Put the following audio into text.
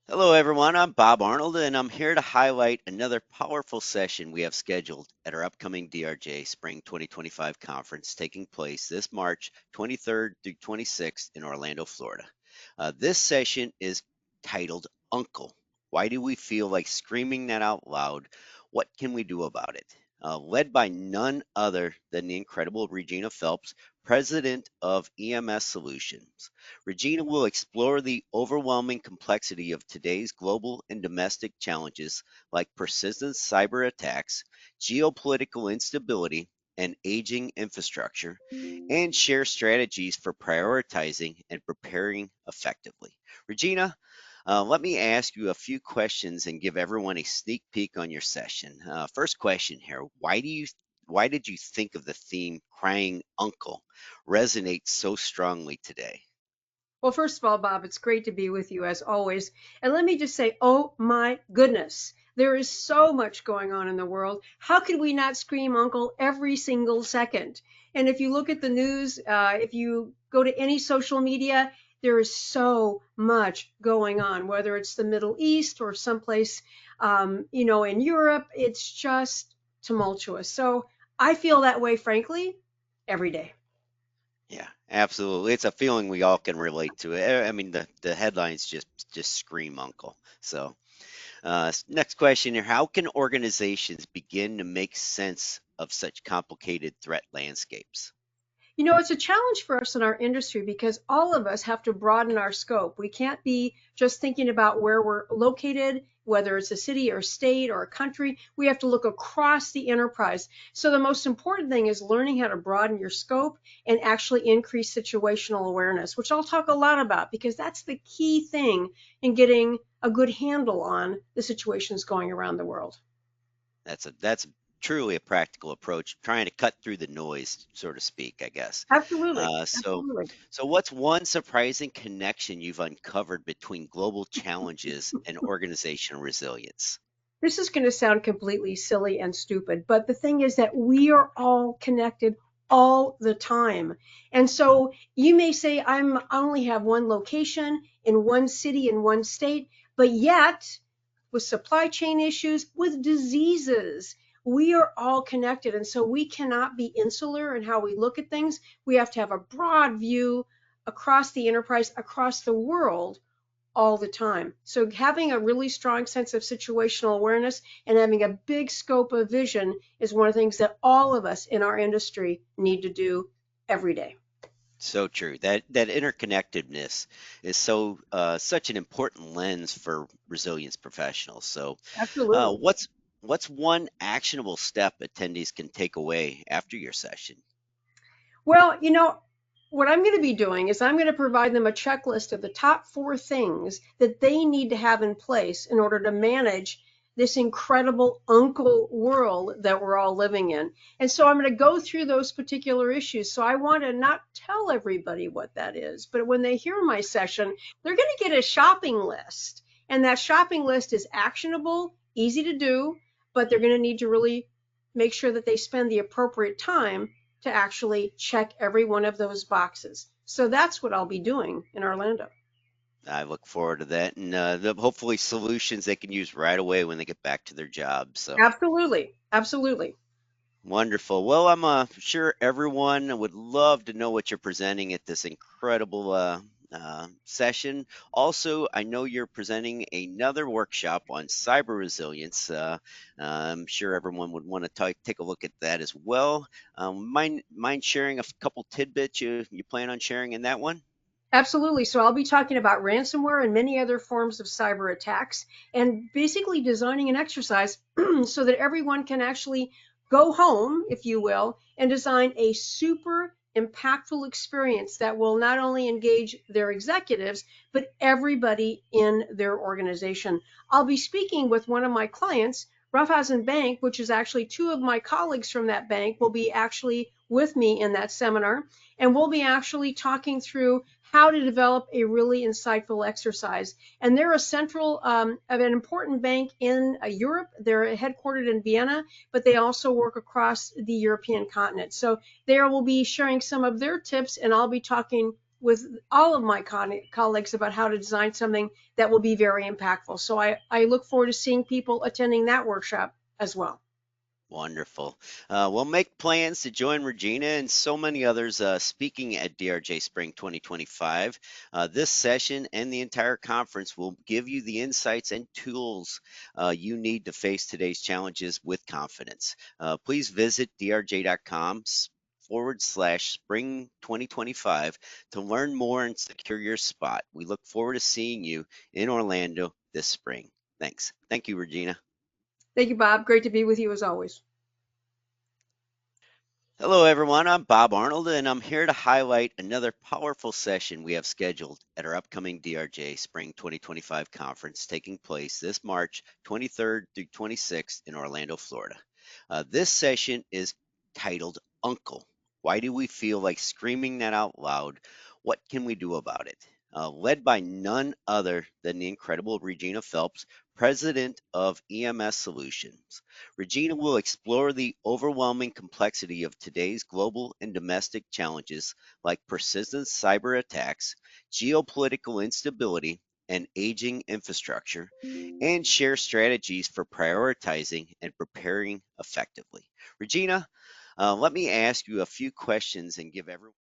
Hello, everyone. I'm Bob Arnold, and I'm here to highlight another powerful session we have scheduled at our upcoming DRJ Spring 2025 conference taking place this March 23rd through 26th in Orlando, Florida. This session is titled Uncle. Why do we feel like screaming that out loud? What can we do about it? Led by none other than the incredible Regina Phelps, president of EMS Solutions. Regina will explore the overwhelming complexity of today's global and domestic challenges like persistent cyber attacks, geopolitical instability, and aging infrastructure, and share strategies for prioritizing and preparing effectively. Regina, let me ask you a few questions and give everyone a sneak peek on your session. First question here: why did you think of the theme "Crying Uncle" resonate so strongly today? Well, first of all, Bob, it's great to be with you as always. And let me just say, oh my goodness, there is so much going on in the world. How could we not scream uncle every single second? And if you look at the news, if you go to any social media, there is so much going on, whether it's the Middle East or someplace, in Europe, it's just tumultuous. So I feel that way, frankly, every day. Yeah, absolutely. It's a feeling we all can relate to. I mean, the headlines just scream uncle. So, next question here: how can organizations begin to make sense of such complicated threat landscapes? It's a challenge for us in our industry because all of us have to broaden our scope. We can't be just thinking about where we're located, whether it's a city or state or a country. We have to look across the enterprise. So the most important thing is learning how to broaden your scope and actually increase situational awareness, which I'll talk a lot about because that's the key thing in getting a good handle on the situations going around the world. That's truly a practical approach, trying to cut through the noise, so to speak, I guess. Absolutely. Uh, so, Absolutely. so what's one surprising connection you've uncovered between global challenges and organizational resilience? This is going to sound completely silly and stupid, but the thing is that we are all connected all the time. And so you may say, I only have one location in one city in one state, but yet with supply chain issues, with diseases, we are all connected. And so we cannot be insular in how we look at things. We have to have a broad view across the enterprise, across the world all the time. So having a really strong sense of situational awareness and having a big scope of vision is one of the things that all of us in our industry need to do every day. So true. That interconnectedness is such an important lens for resilience professionals. So, uh, Absolutely. what's what's one actionable step attendees can take away after your session? Well, what I'm going to be doing is I'm going to provide them a checklist of the top four things that they need to have in place in order to manage this incredible uncle world that we're all living in. And so I'm going to go through those particular issues. So I want to not tell everybody what that is, but when they hear my session, they're going to get a shopping list. And that shopping list is actionable, easy to do, but they're going to need to really make sure that they spend the appropriate time to actually check every one of those boxes. So that's what I'll be doing in Orlando. I look forward to that, and hopefully solutions they can use right away when they get back to their jobs. So Absolutely. Absolutely. wonderful. Well, I'm sure everyone would love to know what you're presenting at this incredible session. Also, I know you're presenting another workshop on cyber resilience. I'm sure everyone would want to take a look at that as well. Mind sharing a couple tidbits you plan on sharing in that one? Absolutely. So I'll be talking about ransomware and many other forms of cyber attacks and basically designing an exercise so that everyone can actually go home, if you will, and design a super impactful experience that will not only engage their executives, but everybody in their organization. I'll be speaking with one of my clients, Raiffeisen Bank, which is actually two of my colleagues from that bank will be actually with me in that seminar. And we'll be actually talking through how to develop a really insightful exercise. And they're a central of an important bank in Europe. They're headquartered in Vienna, but they also work across the European continent. So they will be sharing some of their tips, and I'll be talking with all of my colleagues about how to design something that will be very impactful. So I look forward to seeing people attending that workshop as well. Wonderful. We'll make plans to join Regina and so many others speaking at DRJ Spring 2025. This session and the entire conference will give you the insights and tools you need to face today's challenges with confidence. Please visit drj.com / spring 2025 to learn more and secure your spot. We look forward to seeing you in Orlando this spring. Thanks. Thank you, Regina. Thank you, Bob. Great to be with you as always. Hello, everyone. I'm Bob Arnold, and I'm here to highlight another powerful session we have scheduled at our upcoming DRJ Spring 2025 conference taking place this March 23rd through 26th in Orlando, Florida. This session is titled Uncle. Why do we feel like screaming that out loud? What can we do about it? Led by none other than the incredible Regina Phelps, president of EMS Solutions. Regina will explore the overwhelming complexity of today's global and domestic challenges like persistent cyber attacks, geopolitical instability, and aging infrastructure, and share strategies for prioritizing and preparing effectively. Regina, let me ask you a few questions and give everyone